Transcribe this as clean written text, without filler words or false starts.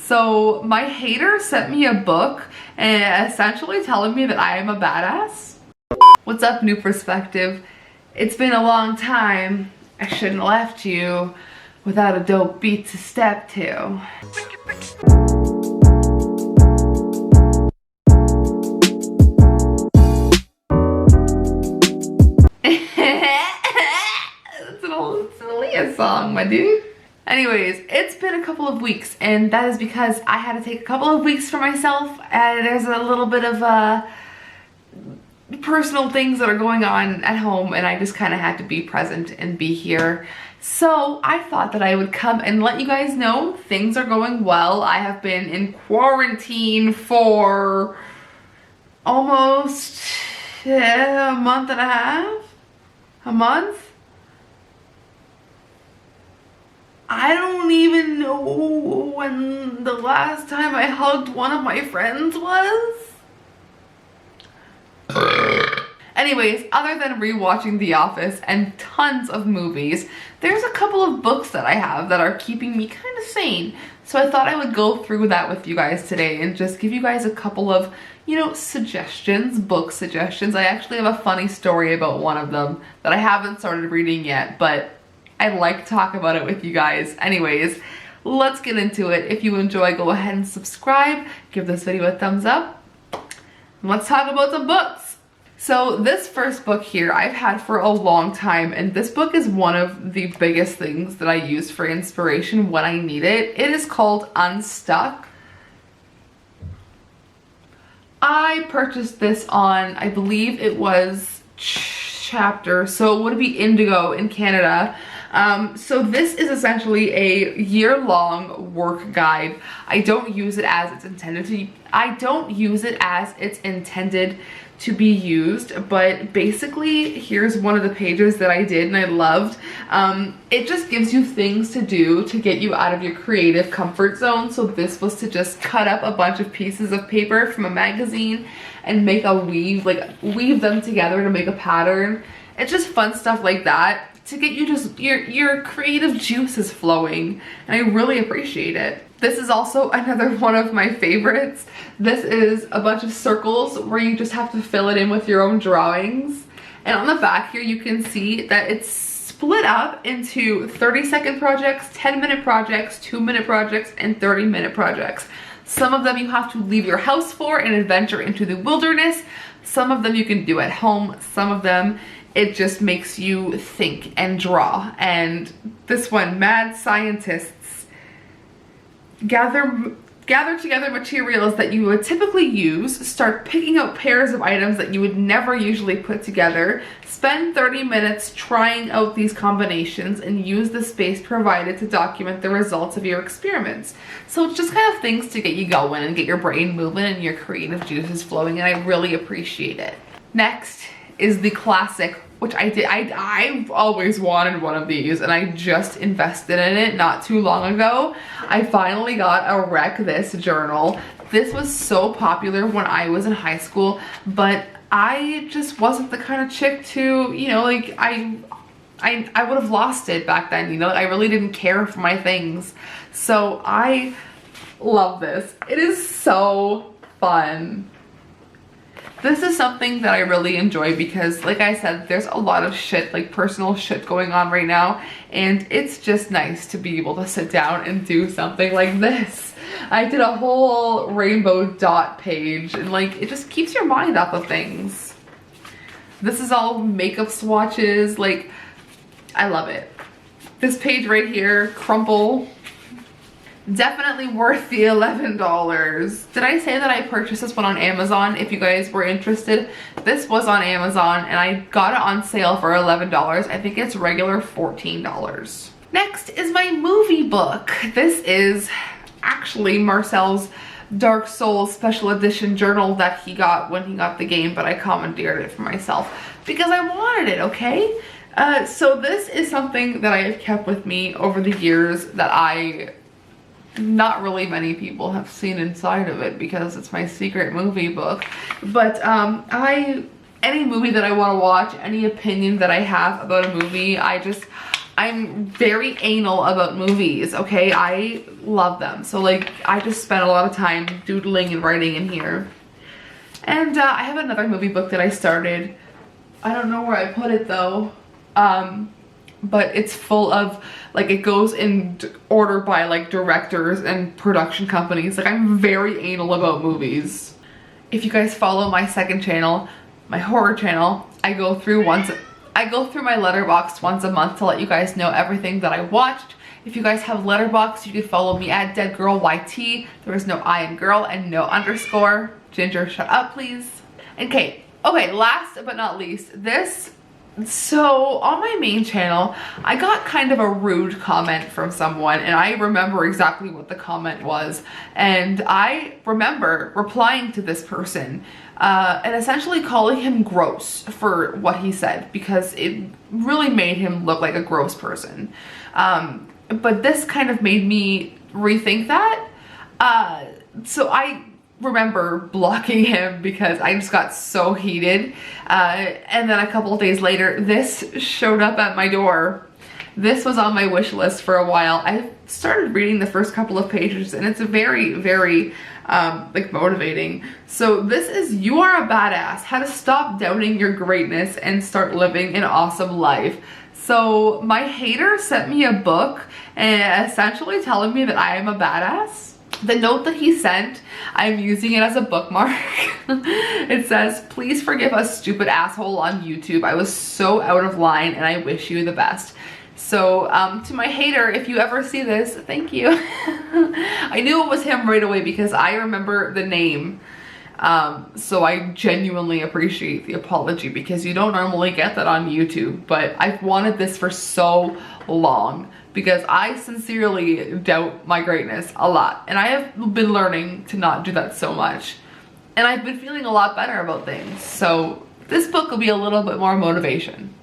So my hater sent me a book and essentially telling me that I am a badass. What's up, New Perspective? It's been a long time. I shouldn't have left you without a dope beat to step to. It's an old Sophia song, my dude. Anyways, it's been a couple of weeks, and that is because I had to take a couple of weeks for myself. There's a little bit of personal things that are going on at home, and I just kind of had to be present and be here. So I thought that I would come and let you guys know things are going well. I have been in quarantine for almost a month and a half? A month? I don't even know when the last time I hugged one of my friends was. Anyways, other than rewatching The Office and tons of movies, there's a couple of books that I have that are keeping me kind of sane. So I thought I would go through that with you guys today and just give you guys a couple of, you know, suggestions, book suggestions. I actually have a funny story about one of them that I haven't started reading yet, but I'd like to talk about it with you guys. Anyways, let's get into it. If you enjoy, go ahead and subscribe, give this video a thumbs up, and let's talk about some books. So this first book here I've had for a long time, and this book is one of the biggest things that I use for inspiration when I need it. It is called Unstuck. I purchased this on, I believe it was Chapter, so it would be Indigo in Canada. So this is essentially a year-long work guide. I don't use it as it's intended to be used, but basically here's one of the pages that I did and I loved. It just gives you things to do to get you out of your creative comfort zone. So this was to just cut up a bunch of pieces of paper from a magazine and make a weave them together to make a pattern. It's just fun stuff like that to get you just your creative juices flowing, and I really appreciate it. This is also another one of my favorites. This is a bunch of circles where you just have to fill it in with your own drawings. And on the back here you can see that it's split up into 30-second projects, 10-minute projects, 2-minute projects, and 30-minute projects. Some of them you have to leave your house for and adventure into the wilderness. Some of them you can do at home. Some of them it just makes you think and draw. And this one, mad scientists gather together materials that you would typically use, start picking out pairs of items that you would never usually put together, spend 30 minutes trying out these combinations, and use the space provided to document the results of your experiments. So it's just kind of things to get you going and get your brain moving and your creative juices flowing, and I really appreciate it. Next is the classic, which I've always wanted one of these, and I just invested in it not too long ago. I finally got a Wreck This journal. This was so popular when I was in high school, but I just wasn't the kind of chick to, you know, like I would have lost it back then, you know, I really didn't care for my things. So I love this. It is so fun. This is something that I really enjoy because, like I said, there's a lot of shit, like personal shit going on right now, and it's just nice to be able to sit down and do something like this. I did a whole rainbow dot page, and like it just keeps your mind off of things. This is all makeup swatches, like I love it. This page right here, crumple. Definitely worth the $11. Did I say that I purchased this one on Amazon? If you guys were interested, this was on Amazon and I got it on sale for $11. I think it's regular $14. Next is my movie book. This is actually Marcel's Dark Souls special edition journal that he got when he got the game, but I commandeered it for myself because I wanted it, okay? So this is something that I have kept with me over the years that not really many people have seen inside of it because it's my secret movie book. But any movie that I want to watch, any opinion that I have about a movie, I I'm very anal about movies, okay? I love them. So like, I just spent a lot of time doodling and writing in here. And I have another movie book that I started. I don't know where I put it though. But it's full of, like, it goes in order by like directors and production companies. Like, I'm very anal about movies. If you guys follow my second channel, my horror channel, I go through my Letterboxd once a month to let you guys know everything that I watched. If you guys have Letterboxd, you can follow me at deadgirlyt. There is no I in girl and no underscore. Ginger, shut up, please. Okay, last but not least, so on my main channel, I got kind of a rude comment from someone, and I remember exactly what the comment was. And I remember replying to this person and essentially calling him gross for what he said, because it really made him look like a gross person. But this kind of made me rethink that. So I remember blocking him because I just got so heated. And then a couple of days later, this showed up at my door. This was on my wish list for a while. I started reading the first couple of pages, and it's very, very like motivating. So this is You Are a Badass, How to Stop Doubting Your Greatness and Start Living an Awesome Life. So my hater sent me a book and essentially telling me that I am a badass. The note that he sent, I'm using it as a bookmark. It says, "Please forgive us, stupid asshole on YouTube. I was so out of line and I wish you the best." So to my hater, if you ever see this, thank you. I knew it was him right away because I remember the name. So I genuinely appreciate the apology, because you don't normally get that on YouTube, but I've wanted this for so long because I sincerely doubt my greatness a lot, and I have been learning to not do that so much, and I've been feeling a lot better about things. So this book will be a little bit more motivation.